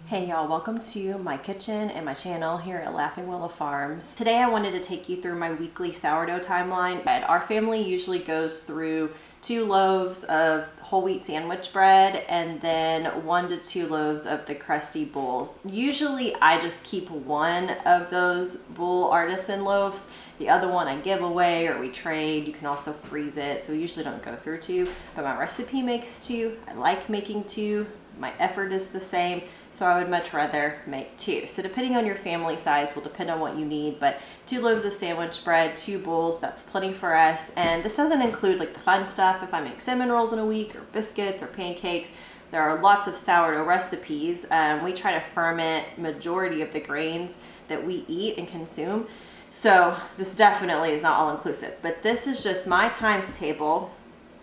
Hey y'all, welcome to my kitchen and my channel here at Laughing Willow Farms. Today I wanted to take you through my weekly sourdough timeline. Our family usually goes through 2 loaves of whole wheat sandwich bread and then 1 to 2 loaves of the crusty bowls. Usually I just keep 1 of those bowl artisan loaves. The other one I give away or we trade. You can also freeze it, so we usually don't go through 2, but my recipe makes 2. I like making 2. My effort is the same, so I would much rather make 2. So depending on your family size will depend on what you need, but 2 loaves of sandwich bread, 2 bowls, that's plenty for us. And this doesn't include like the fun stuff. If I make cinnamon rolls in a week or biscuits or pancakes, there are lots of sourdough recipes. We try to ferment majority of the grains that we eat and consume. So this definitely is not all inclusive, but this is just my times table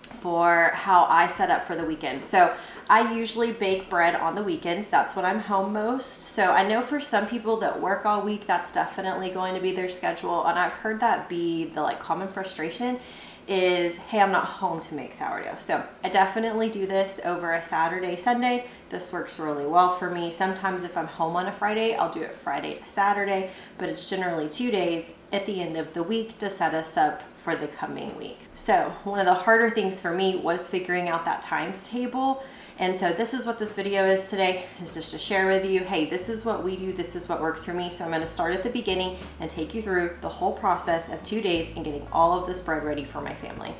for how I set up for the weekend. So I usually bake bread on the weekends. That's when I'm home most. So I know for some people that work all week, that's definitely going to be their schedule. And I've heard that be the common frustration is, hey, I'm not home to make sourdough. So I definitely do this over a Saturday, Sunday. This works really well for me. Sometimes if I'm home on a Friday, I'll do it Friday to Saturday, but it's generally 2 days at the end of the week to set us up for the coming week. So one of the harder things for me was figuring out that times table. And so this is what this video is today, is just to share with you, hey, this is what we do, this is what works for me. So I'm going to start at the beginning and take you through the whole process of 2 days and getting all of this bread ready for my family.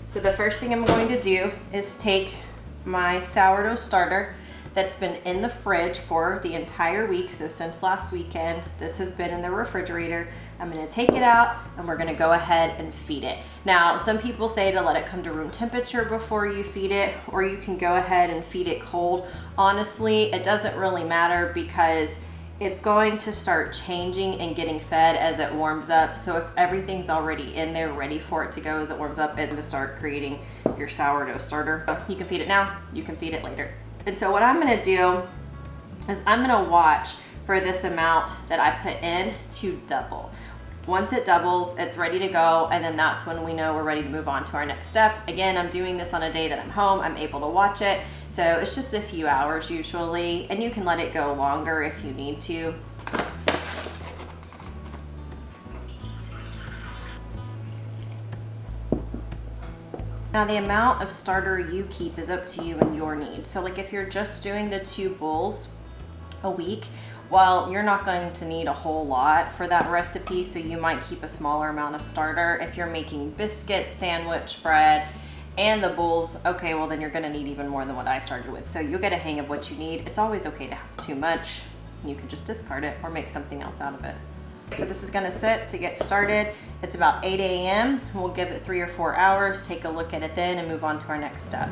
So the first thing I'm going to do is take my sourdough starter that's been in the fridge for the entire week. So since last weekend, this has been in the refrigerator. I'm gonna take it out and we're gonna go ahead and feed it. Now, some people say to let it come to room temperature before you feed it, or you can go ahead and feed it cold. Honestly, it doesn't really matter because it's going to start changing and getting fed as it warms up. So if everything's already in there ready for it to go as it warms up and to start creating your sourdough starter, you can feed it now, you can feed it later. And so what I'm gonna do is I'm gonna watch for this amount that I put in to double. Once it doubles, it's ready to go, and then that's when we know we're ready to move on to our next step. Again, I'm doing this on a day that I'm home, I'm able to watch it. So it's just a few hours usually, and you can let it go longer if you need to. Now the amount of starter you keep is up to you and your needs. So like if you're just doing the 2 bowls a week, well, you're not going to need a whole lot for that recipe, so you might keep a smaller amount of starter. If you're making biscuits, sandwich bread, and the bowls, okay, well then you're gonna need even more than what I started with. So you'll get a hang of what you need. It's always okay to have too much. You can just discard it or make something else out of it. So this is gonna sit to get started. It's about 8 a.m. We'll give it 3 or 4 hours, take a look at it then, and move on to our next step.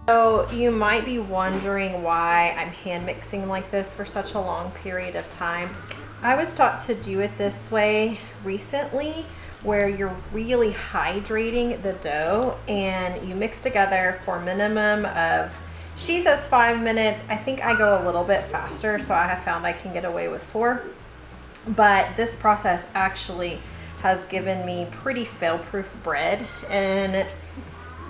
So you might be wondering why I'm hand mixing like this for such a long period of time. I was taught to do it this way recently, where you're really hydrating the dough and you mix together for a minimum of, she says 5 minutes. I think I go a little bit faster, so I have found I can get away with 4. But this process actually has given me pretty fail-proof bread, and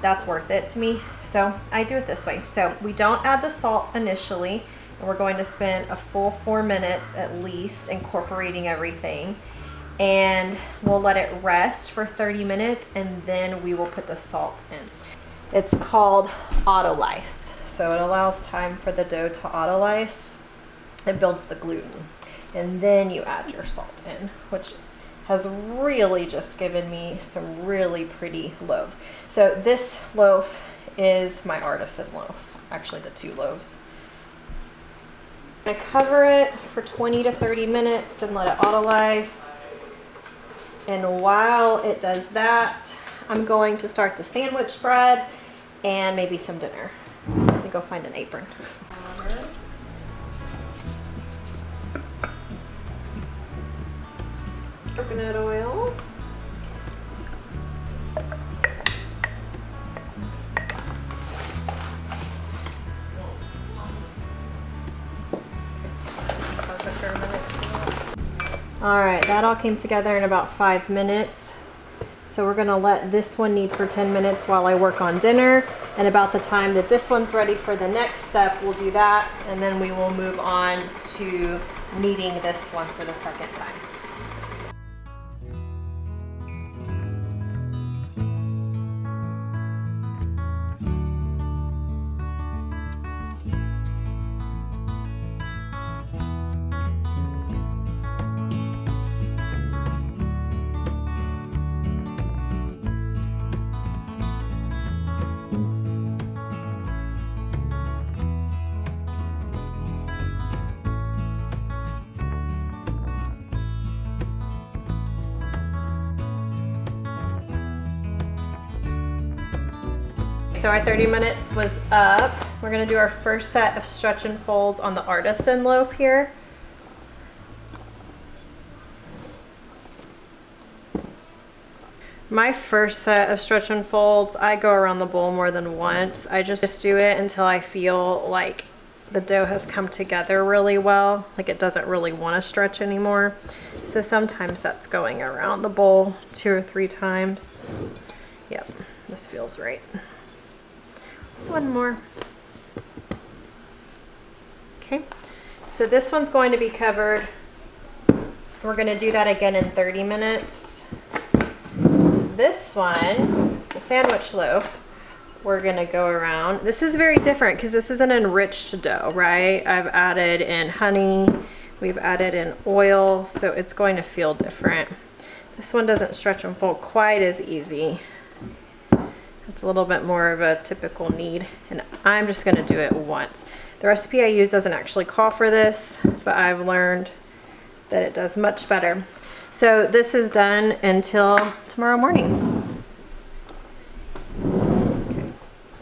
that's worth it to me. So I do it this way. So we don't add the salt initially. We're going to spend a full 4 minutes at least incorporating everything, and we'll let it rest for 30 minutes and then we will put the salt in. It's called autolyse. So it allows time for the dough to autolyse. It builds the gluten. And then you add your salt in, which has really just given me some really pretty loaves. So this loaf is my artisan loaf, actually the 2 loaves. I'm gonna cover it for 20 to 30 minutes and let it autolyse. And while it does that, I'm going to start the sandwich bread and maybe some dinner. Let me go find an apron. Coconut oil. All right, that all came together in about 5 minutes. So we're gonna let this one knead for 10 minutes while I work on dinner. And about the time that this one's ready for the next step, we'll do that. And then we will move on to kneading this one for the second time. So our 30 minutes was up. We're gonna do our first set of stretch and folds on the artisan loaf here. My first set of stretch and folds, I go around the bowl more than once. I just do it until I feel like the dough has come together really well, like it doesn't really want to stretch anymore. So sometimes that's going around the bowl 2 or 3 times. Yep, this feels right. One more. Okay, so this one's going to be covered. We're going to do that again in 30 minutes. This one, the sandwich loaf, we're going to go around. This is very different because this is an enriched dough, right? I've added in honey, we've added in oil, so it's going to feel different. This one doesn't stretch and fold quite as easy. It's a little bit more of a typical knead, and I'm just going to do it once. The recipe I use doesn't actually call for this, but I've learned that it does much better. So this is done until tomorrow morning.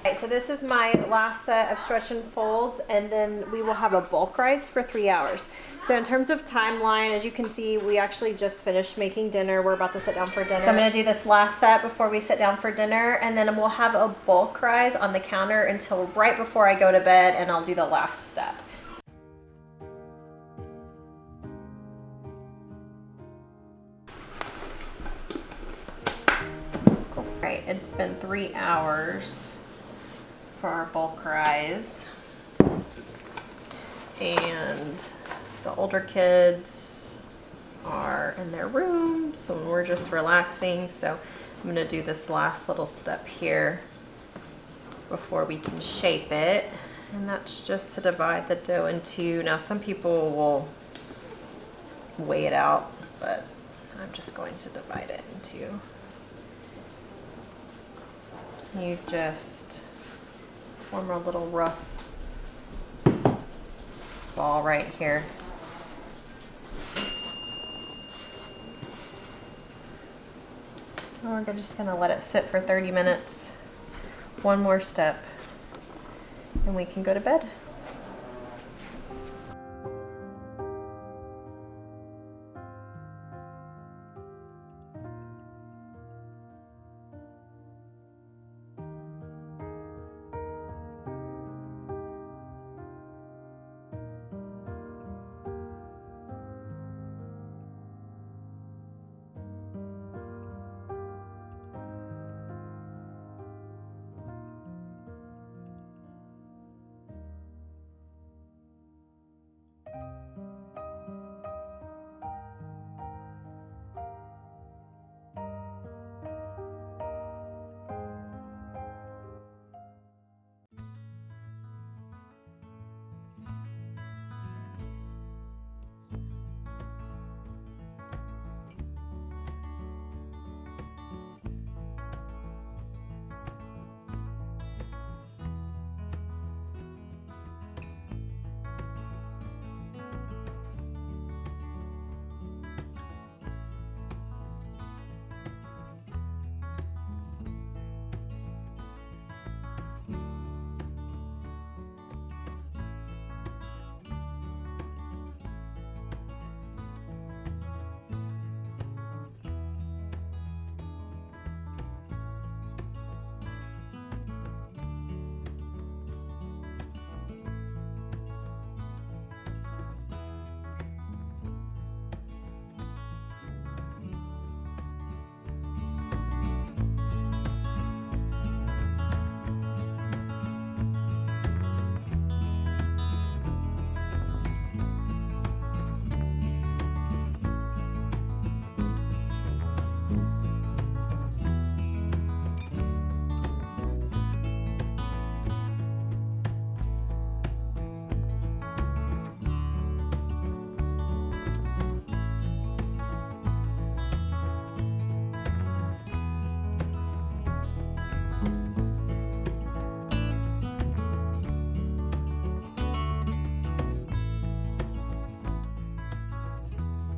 Okay, so this is my last set of stretch and folds, and then we will have a bulk rice for 3 hours. So in terms of timeline, as you can see, we actually just finished making dinner. We're about to sit down for dinner. So I'm gonna do this last set before we sit down for dinner, and then we'll have a bulk rise on the counter until right before I go to bed, and I'll do the last step. Cool. Right, it's been 3 hours for our bulk rise. And the older kids are in their rooms, so we're just relaxing. So I'm gonna do this last little step here before we can shape it. And that's just to divide the dough in 2. Now some people will weigh it out, but I'm just going to divide it in 2. You just form a little rough ball right here. We're just gonna let it sit for 30 minutes. One more step, and we can go to bed.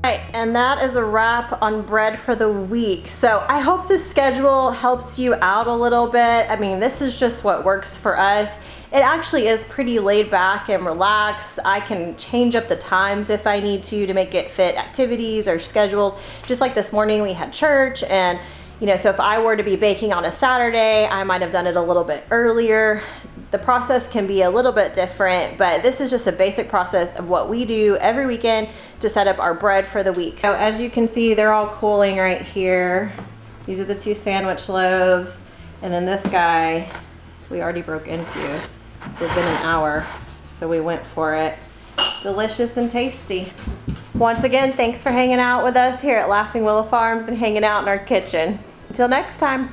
Right, and that is a wrap on bread for the week. So I hope this schedule helps you out a little bit. I mean, this is just what works for us. It actually is pretty laid back and relaxed. I can change up the times if I need to make it fit activities or schedules. Just like this morning we had church, and you know, so if I were to be baking on a Saturday, I might have done it a little bit earlier. The process can be a little bit different, but this is just a basic process of what we do every weekend to set up our bread for the week. So as you can see, they're all cooling right here. These are the 2 sandwich loaves. And then this guy, we already broke into within an hour. So we went for it. Delicious and tasty. Once again, thanks for hanging out with us here at Laughing Willow Farms and hanging out in our kitchen. Until next time.